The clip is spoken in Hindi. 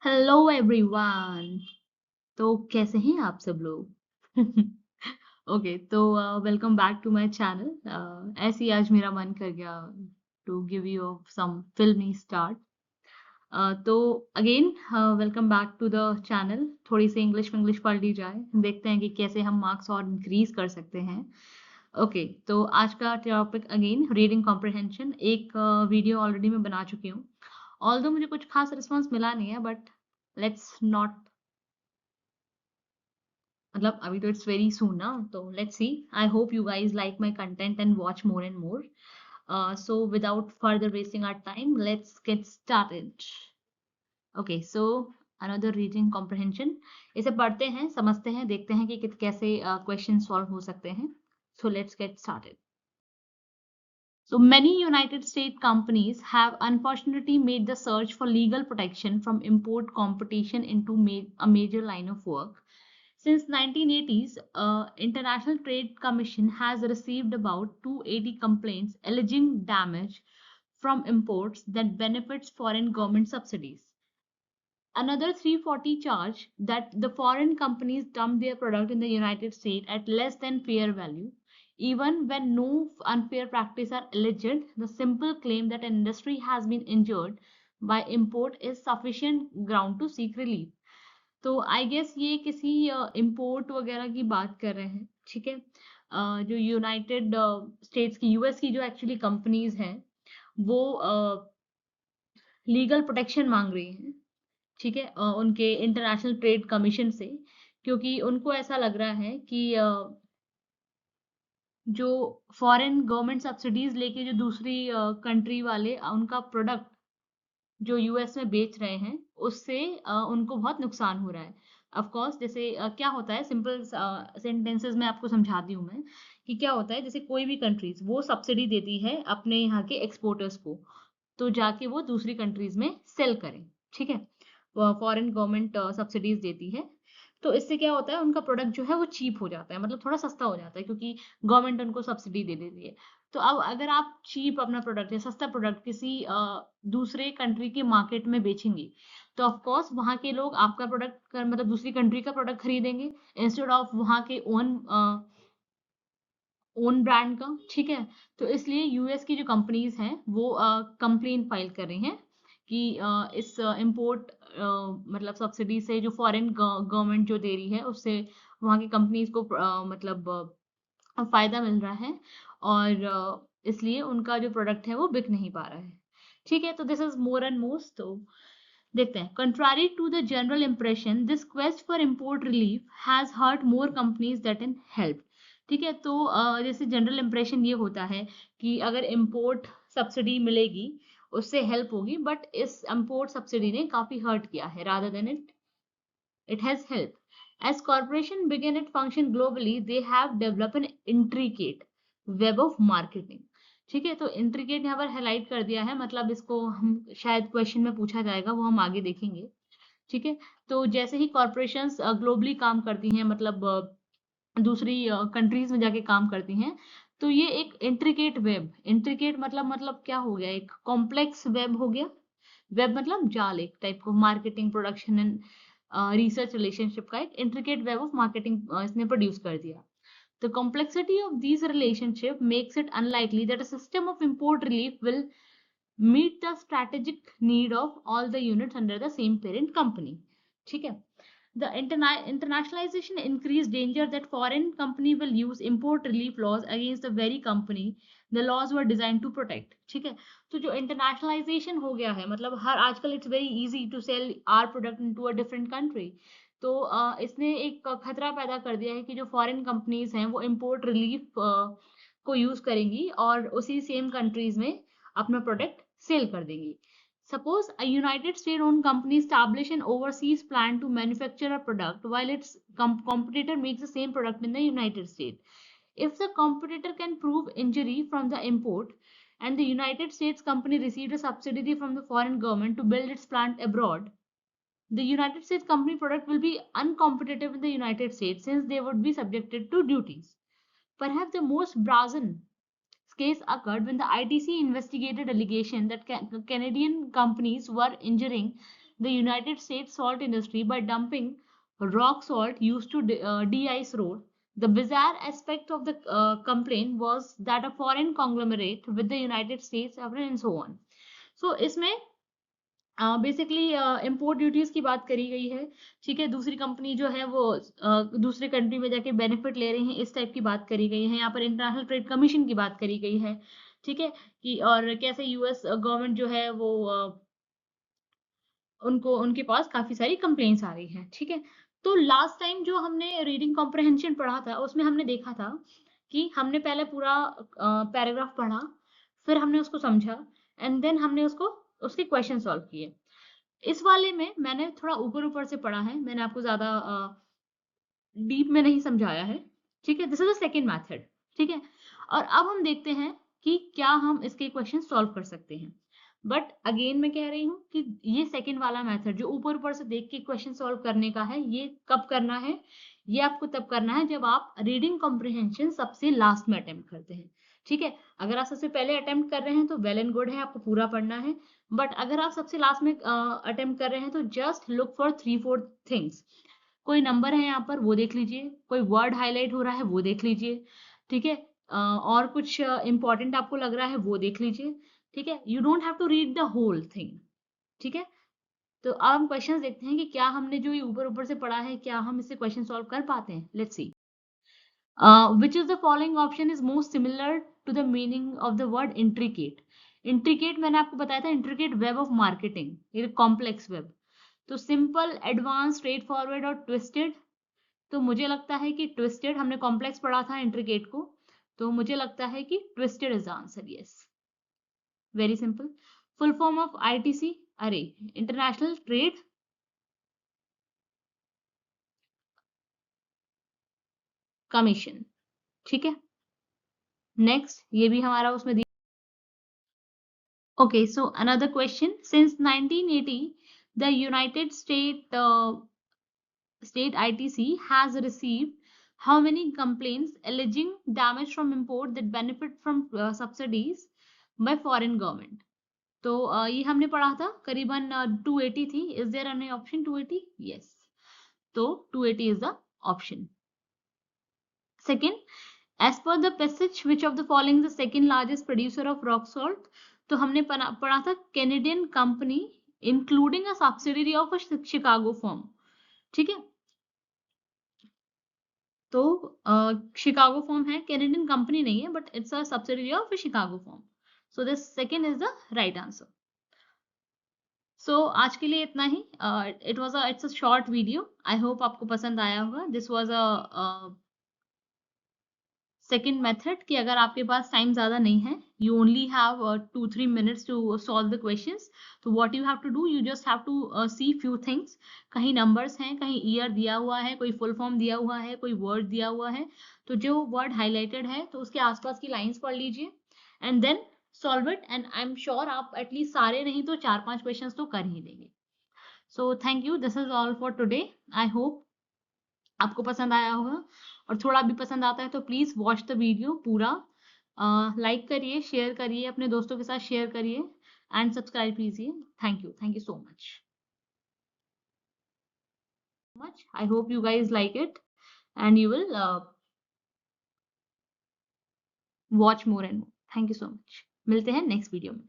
Hello everyone. तो कैसे हैं आप सब लोग? ओके, तो welcome back to my channel. ऐसे ही आज मेरा मन कर गया to give you some filmy start. तो again welcome back to the channel. थोड़ी सी इंग्लिश इंग्लिश पढ़ ली जाए, देखते हैं कि कैसे हम मार्क्स और इंक्रीज कर सकते हैं। ओके, तो आज का टॉपिक अगेन रीडिंग कॉम्प्रिहेंशन। एक वीडियो ऑलरेडी मैं बना चुकी हूँ। ऑल्दो मुझे कुछ खास रिस्पॉन्स मिला नहीं है, बट लेट्स नॉट, मतलब अभी तो इट्स वेरी सून ना, तो let's see. I hope you guys like my content and watch more and more. So without further wasting our time, let's get started. Okay, so another reading comprehension. इसे पढ़ते हैं, समझते हैं, देखते हैं कि कैसे क्वेश्चन सॉल्व हो सकते हैं। So let's get started. So many United States companies have unfortunately made the search for legal protection from import competition into a major line of work. Since 1980s, International Trade Commission has received about 280 complaints alleging damage from imports that benefits foreign government subsidies. Another 340 charge that the foreign companies dump their product in the United States at less than fair value. Even when no unfair practice are alleged, the simple claim that an industry has been injured by import is sufficient ground to seek relief. तो आई गेस ये किसी इम्पोर्ट वगैरह की बात कर रहे हैं, ठीक है। जो यूनाइटेड स्टेट्स की, यूएस की जो एक्चुअली कंपनीज हैं, वो लीगल प्रोटेक्शन मांग रही हैं, ठीक है, उनके इंटरनेशनल ट्रेड कमीशन से, क्योंकि उनको ऐसा लग रहा है कि जो फॉरेन गवर्नमेंट सब्सिडीज लेके जो दूसरी कंट्री वाले उनका प्रोडक्ट जो यूएस में बेच रहे हैं, उससे उनको बहुत नुकसान हो रहा है। ऑफ कोर्स, जैसे क्या होता है, सिंपल सेंटेंसेस में आपको समझाती हूँ मैं कि क्या होता है। जैसे कोई भी कंट्रीज वो सब्सिडी देती है अपने यहाँ के एक्सपोर्टर्स को, तो जाके वो दूसरी कंट्रीज में सेल करें, ठीक है। फॉरेन गवर्नमेंट सब्सिडीज देती है, तो इससे क्या होता है, उनका प्रोडक्ट जो है वो चीप हो जाता है, मतलब थोड़ा सस्ता हो जाता है, क्योंकि गवर्नमेंट उनको सब्सिडी दे देती है। तो अब अगर आप चीप अपना प्रोडक्ट या सस्ता प्रोडक्ट किसी दूसरे कंट्री की मार्केट में बेचेंगे, तो ऑफ कोर्स वहां के लोग आपका प्रोडक्ट, मतलब दूसरी कंट्री का प्रोडक्ट खरीदेंगे इंस्टेड ऑफ वहां के ओन ब्रांड का, ठीक है। तो इसलिए यूएस की जो कंपनीज हैं वो कंप्लेन फाइल कर रही हैं कि इस इम्पोर्ट मतलब सब्सिडी से जो फॉरेन गवर्नमेंट जो दे रही है, उससे वहाँ की कंपनीज को मतलब फायदा मिल रहा है, और इसलिए उनका जो प्रोडक्ट है वो बिक नहीं पा रहा है, ठीक है। तो this is more and most, तो देखते हैं। Contrary to the general impression, this quest for import relief has hurt more companies that in help, ठीक है। तो जैसे जनरल इम्प्रेशन ये होता है कि अगर इम्पोर्ट सब्सिडी मिलेगी उससे हेल्प होगी, बट इस इम्पोर्ट सब्सिडी ने काफी हर्ट किया है, rather than it has helped. As corporations begin its function globally, they have developed an intricate web of marketing. ठीक है, तो इंट्रिकेट यहाँ पर हाईलाइट कर दिया है, मतलब इसको हम शायद क्वेश्चन में पूछा जाएगा, वो हम आगे देखेंगे, ठीक है। तो जैसे ही कॉर्पोरेशंस ग्लोबली काम करती हैं, मतलब दूसरी कंट्रीज में जाके काम करती हैं, तो ये एक इंट्रिकेट वेब, इंट्रिकेट मतलब क्या हो गया, एक कॉम्प्लेक्स वेब हो गया। वेब मतलब जाल, एक टाइप को marketing, production and research relationship का एक इंट्रिकेट वेब ऑफ मार्केटिंग इसने प्रोड्यूस कर दिया। The complexity of these relationships makes it unlikely that a system of import relief will meet the strategic need of all the units under the same parent company, ठीक है। The internationalization increased danger that foreign company will use import relief laws against the very company the laws were designed to protect, ठीक है। तो जो इंटरनेशनलाइजेशन हो गया है, मतलब हर आजकल it's very easy to sell our product into a different country, तो इसने एक खतरा पैदा कर दिया है कि जो फॉरेन कंपनीज हैं वो इम्पोर्ट रिलीफ को यूज करेंगी और उसी सेम कंट्रीज में अपना प्रोडक्ट सेल कर देंगी। Suppose a United States-owned company establish an overseas plant to manufacture a product while its competitor makes the same product in the United States. If the competitor can prove injury from the import and the United States company received a subsidy from the foreign government to build its plant abroad, the United States company product will be uncompetitive in the United States since they would be subjected to duties. Perhaps the most brazen case occurred when the ITC investigated allegation that Canadian companies were injuring the United States salt industry by dumping rock salt used to de-ice road. The bizarre aspect of the complaint was that a foreign conglomerate with the United States and so on. So इसमें बेसिकली इम्पोर्ट ड्यूटीज की बात करी गई है, ठीक है। दूसरी कंपनी जो है वो दूसरे कंट्री में जाके बेनिफिट ले रही है, इस टाइप की बात करी गई है। यहाँ पर इंटरनेशनल ट्रेड कमीशन की बात करी गई है, ठीक है, कि और कैसे यूएस गवर्नमेंट जो है वो उनको उनके पास काफी सारी कंप्लेंट्स आ रही हैं, ठीक है। तो लास्ट टाइम जो हमने रीडिंग कॉम्प्रहेंशन पढ़ा था उसमें हमने देखा था कि हमने पहले पूरा पैराग्राफ पढ़ा, फिर हमने उसको समझा एंड देन हमने उसके क्वेश्चन सॉल्व किए। इस वाले में मैंने थोड़ा ऊपर ऊपर से पढ़ा है, मैंने आपको ज्यादा डीप में नहीं समझाया है, ठीक है। This is the second method, ठीक है। और अब हम देखते हैं कि क्या हम इसके क्वेश्चन सॉल्व कर सकते हैं। बट अगेन मैं कह रही हूँ कि ये सेकेंड वाला मेथड जो ऊपर ऊपर से देख के क्वेश्चन सॉल्व करने का है, ये कब करना है? ये आपको तब करना है जब आप रीडिंग कॉम्प्रिहेंशन सबसे लास्ट में अटेम्प्ट करते हैं, ठीक है। अगर आप सबसे पहले अटेम्प्ट कर रहे हैं तो वेल एंड गुड है, आपको पूरा पढ़ना है। बट अगर आप सबसे लास्ट में अटेम्प्ट कर रहे हैं तो जस्ट लुक फॉर 3-4 थिंग्स। कोई नंबर है यहाँ पर वो देख लीजिए, कोई वर्ड हाईलाइट हो रहा है वो देख लीजिए, ठीक है। और कुछ इंपॉर्टेंट आपको लग रहा है वो देख लीजिए, ठीक है। You don't have to read the whole thing, ठीक है। तो अब हम क्वेश्चन देखते हैं कि क्या हमने जो ये ऊपर ऊपर से पढ़ा है क्या हम इससे क्वेश्चन सॉल्व कर पाते हैं। Let's see which is the following option is most similar to the meaning of the word intricate. Intricate मैंने आपको बताया था, intricate web of marketing, ये complex web। तो सिंपल, एडवांस, स्ट्रेट फॉरवर्ड और ट्विस्टेड। तो मुझे लगता है कि ट्विस्टेड, हमने कॉम्प्लेक्स पढ़ा था इंट्रिकेट को, तो मुझे लगता है कि twisted is the answer. Yes, very simple. Full form of ITC, अरे इंटरनेशनल ट्रेड कमीशन, ठीक है। नेक्स्ट, ये भी हमारा उसमें दिया। Okay, so another question, since 1980 the United state ITC has received how many complaints alleging damage from import that benefit from subsidies by foreign government? तो ये हमने पढ़ा था, करीबन 280 थी। Is there any option 280? Yes, तो 280 is the option. Second, as per the passage which of the following the second largest producer of rock salt? तो हमने पढ़ा था Canadian company including a subsidiary of Chicago firm, ठीक है। तो शिकागो फर्म है, कैनेडियन कंपनी नहीं है, but it's a subsidiary of Chicago firm. So this second is the right answer. So आज के लिए इतना ही। It's a short video, I hope आपको पसंद आया होगा। This was a second method कि अगर आपके पास टाइम ज्यादा नहीं है, you only have 2-3 minutes to solve the questions, तो what you have to do, you just have to see few things. कहीं नंबर्स हैं, कहीं ईयर दिया हुआ है, कोई फुल फॉर्म दिया हुआ है, कोई वर्ड दिया हुआ है, तो जो वर्ड हाईलाइटेड है तो उसके आसपास की लाइंस पढ़ लीजिए and then solve it. And I am sure आप एटलीस्ट सारे नहीं तो 4-5 क्वेश्चन तो कर ही देंगे। So thank you, this is all for today. I hope आपको पसंद आया होगा, और थोड़ा भी पसंद आता है तो प्लीज वॉच द वीडियो पूरा, लाइक करिए, शेयर करिए, अपने दोस्तों के साथ शेयर करिए एंड सब्सक्राइब कीजिए। Thank you so much. I hope you guys like it and you will watch more and more. Thank you so much. मिलते हैं नेक्स्ट वीडियो में।